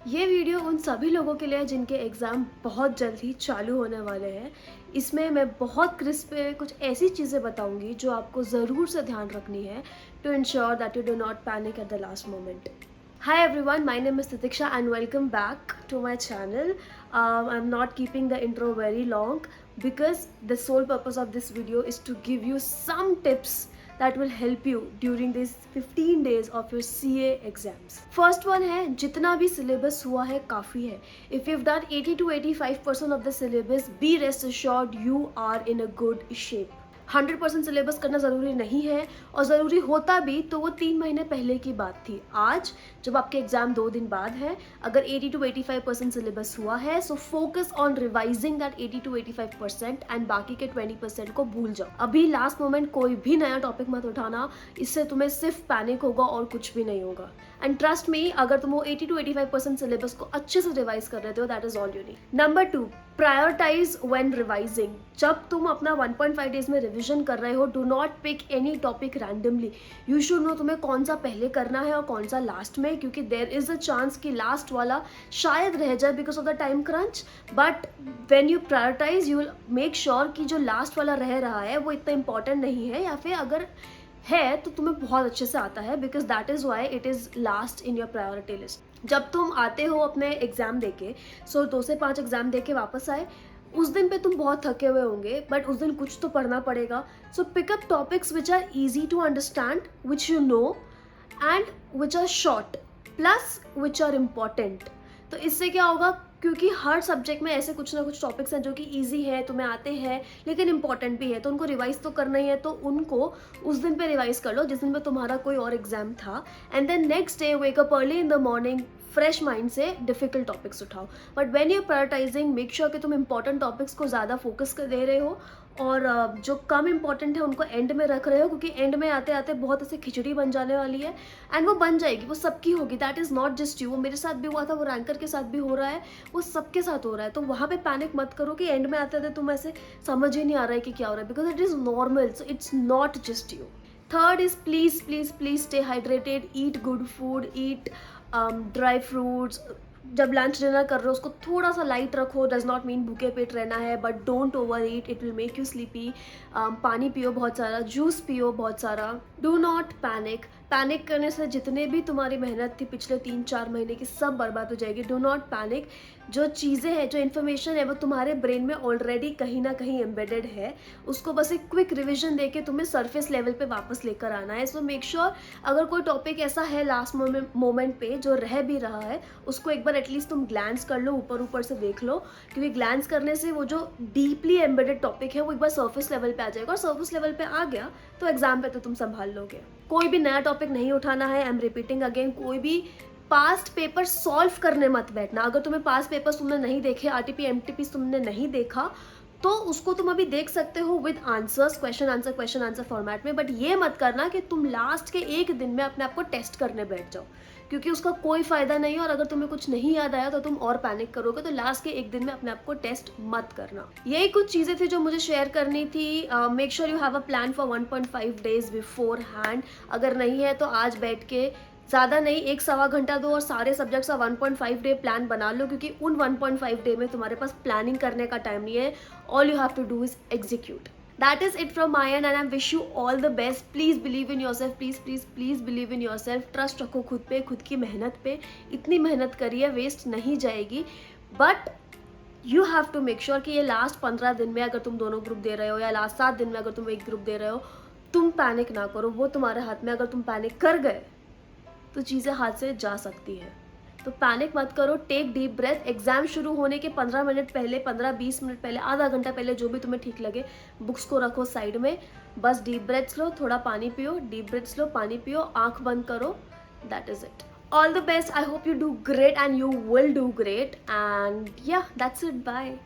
ये वीडियो उन सभी लोगों के लिए है जिनके एग्ज़ाम बहुत जल्द ही चालू होने वाले हैं। इसमें मैं बहुत क्रिस्प पे कुछ ऐसी चीज़ें बताऊंगी जो आपको ज़रूर से ध्यान रखनी है to ensure that you do not panic at the last moment. Hi everyone, my name is Titiksha and welcome back to my channel. I'm not keeping the intro very long because the sole purpose of this video is to give you some tips that will help you during these 15 days of your CA exams. First one है, जितना भी syllabus हुआ है काफ़ी है. If you've done 80 to 85% of the syllabus, be rest assured you are in a good shape. 100% syllabus करना ज़रूरी नहीं है और ज़रूरी होता भी तो वो 3 महीने पहले की बात थी। आज जब आपके एग्ज़ाम 2 दिन बाद है, अगर 80 to 85% सिलेबस हुआ है, so focus on revising that 80 to 85% and बाकी के 20% को भूल जाओ। अभी लास्ट मोमेंट कोई भी नया टॉपिक मत उठाना, इससे तुम्हें सिर्फ पैनिक होगा और कुछ भी नहीं होगा। एंड ट्रस्ट मी, अगर तुम वो 80 to 85% सिलेबस को अच्छे से रिवाइज कर रहे हो, that is all you need. Number 2, prioritise when revising. जब तुम अपना 1.5 डेज में रिविजन कर रहे हो, do not pick any topic randomly. You should know तुम्हें कौन सा पहले करना है और कौन सा लास्ट में, क्योंकि देर इज अ चांस कि लास्ट वाला शायद रह जाए because of the time crunch. But when you prioritise, you will make sure कि जो लास्ट वाला रह रहा है वो इतना इंपॉर्टेंट नहीं है, या फिर अगर है तो तुम्हें बहुत अच्छे से आता है, because that is why it is last in your priority list. जब तुम आते हो अपने एग्जाम देके, सो 2 से 5 एग्जाम देके वापस आए, उस दिन पे तुम बहुत थके हुए होंगे, बट उस दिन कुछ तो पढ़ना पड़ेगा। So pick up topics which are easy to understand, which you know and which are short plus which are important. तो इससे क्या होगा, क्योंकि हर सब्जेक्ट में ऐसे कुछ ना कुछ टॉपिक्स हैं जो कि इजी है, तुम्हें आते हैं लेकिन इंपॉर्टेंट भी है, तो उनको रिवाइज तो करना ही है, तो उनको उस दिन पे रिवाइज कर लो जिस दिन पे तुम्हारा कोई और एग्जाम था। And then next day wake up early in the morning, fresh mind से डिफिकल्ट टॉपिक्स उठाओ। But when you prioritising, make sure कि तुम इंपॉर्टेंट टॉपिक्स को ज़्यादा फोकस कर दे रहे हो और जो कम इंपॉर्टेंट है उनको एंड में रख रहे हो, क्योंकि एंड में आते आते बहुत ऐसे खिचड़ी बन जाने वाली है। एंड वो बन जाएगी, वो सबकी होगी, that is not just you. वो मेरे साथ भी हुआ था, वो रैंकर के साथ भी हो रहा है, वो सबके साथ हो रहा है। तो वहाँ पे पैनिक मत करो कि एंड में आते आते तुम ऐसे समझ ही नहीं आ रहा है कि क्या हो रहा है, because it is normal, so it's not just you. Third is please please please stay hydrated, eat good food, eat dry fruits. जब लंच डिनर कर रहे हो उसको थोड़ा सा लाइट रखो, डज नॉट मीन भूखे पेट रहना है, but don't over eat, it will make you sleepy. पानी पियो बहुत सारा, जूस पियो बहुत सारा। Do not panic. पैनिक करने से जितने भी तुम्हारी मेहनत थी पिछले 3-4 महीने की, सब बर्बाद हो जाएगी। Do not panic. जो चीज़ें हैं, जो इन्फॉर्मेशन है, वो तुम्हारे ब्रेन में ऑलरेडी कहीं ना कहीं एम्बेडेड है, उसको बस एक क्विक रिविजन देके तुम्हें सरफेस लेवल पे वापस लेकर आना है। सो मेक श्योर, अगर कोई टॉपिक ऐसा है लास्ट मोमेंट पे जो रह भी रहा है, उसको एक बार एटलीस्ट तुम ग्लैंस कर लो, ऊपर ऊपर से देख लो, क्योंकि ग्लैंस करने से वो जो डीपली एम्बेडेड टॉपिक है वो एक बार सर्फेस लेवल पे आ जाएगा, और सर्फेस लेवल पे आ गया तो एग्जाम पे तो तुम संभाल लोगे। कोई भी नया टॉपिक नहीं उठाना है। आई एम रिपीटिंग अगेन, कोई भी पास्ट पेपर सॉल्व करने मत बैठना। अगर तुम्हें पास्ट पेपर्स तुमने नहीं देखे, आरटीपी एमटीपी तुमने नहीं देखा, तो उसको तुम अभी देख सकते हो with answers, question answer format में। बट ये मत करना कि तुम लास्ट के एक दिन में अपने आप को टेस्ट करने बैठ जाओ, क्योंकि उसका कोई फायदा नहीं है। और अगर तुम्हें कुछ नहीं याद आया तो तुम और पैनिक करोगे। तो लास्ट के एक दिन में अपने आप को टेस्ट मत करना। यही कुछ चीज़ें थी जो मुझे शेयर करनी थी। Make sure you have a plan for 1.5 days before hand. अगर नहीं है तो आज बैठ के ज़्यादा नहीं, 1-1.25 घंटा दो और सारे सब्जेक्ट्स का 1.5 डे प्लान बना लो, क्योंकि उन 1.5 डे में तुम्हारे पास प्लानिंग करने का टाइम नहीं है। All you have to do is execute. That is it from my end and I wish you all the best. Please believe in yourself. Please believe in yourself. Trust रखो खुद पे, खुद की मेहनत पे। इतनी मेहनत करी है, वेस्ट नहीं जाएगी। But you have to make sure कि ये लास्ट 15 दिन में अगर तुम दोनों ग्रुप दे रहे हो, या लास्ट 7 दिन में अगर तुम एक ग्रुप दे रहे हो, तुम पैनिक ना करो। वो तुम्हारे हाथ में। अगर तुम पैनिक कर गए तो चीज़ें हाथ से जा सकती है। तो पैनिक मत करो, टेक डीप ब्रेथ। एग्जाम शुरू होने के 15 मिनट पहले, 15-20 मिनट पहले, आधा घंटा पहले, जो भी तुम्हें ठीक लगे, बुक्स को रखो साइड में, बस डीप ब्रेथ्स लो, थोड़ा पानी पियो, डीप ब्रेथ्स लो, पानी पियो, आंख बंद करो, that is it. All the best, I hope you do great and you will do great, and या दैट्स इट, बाय।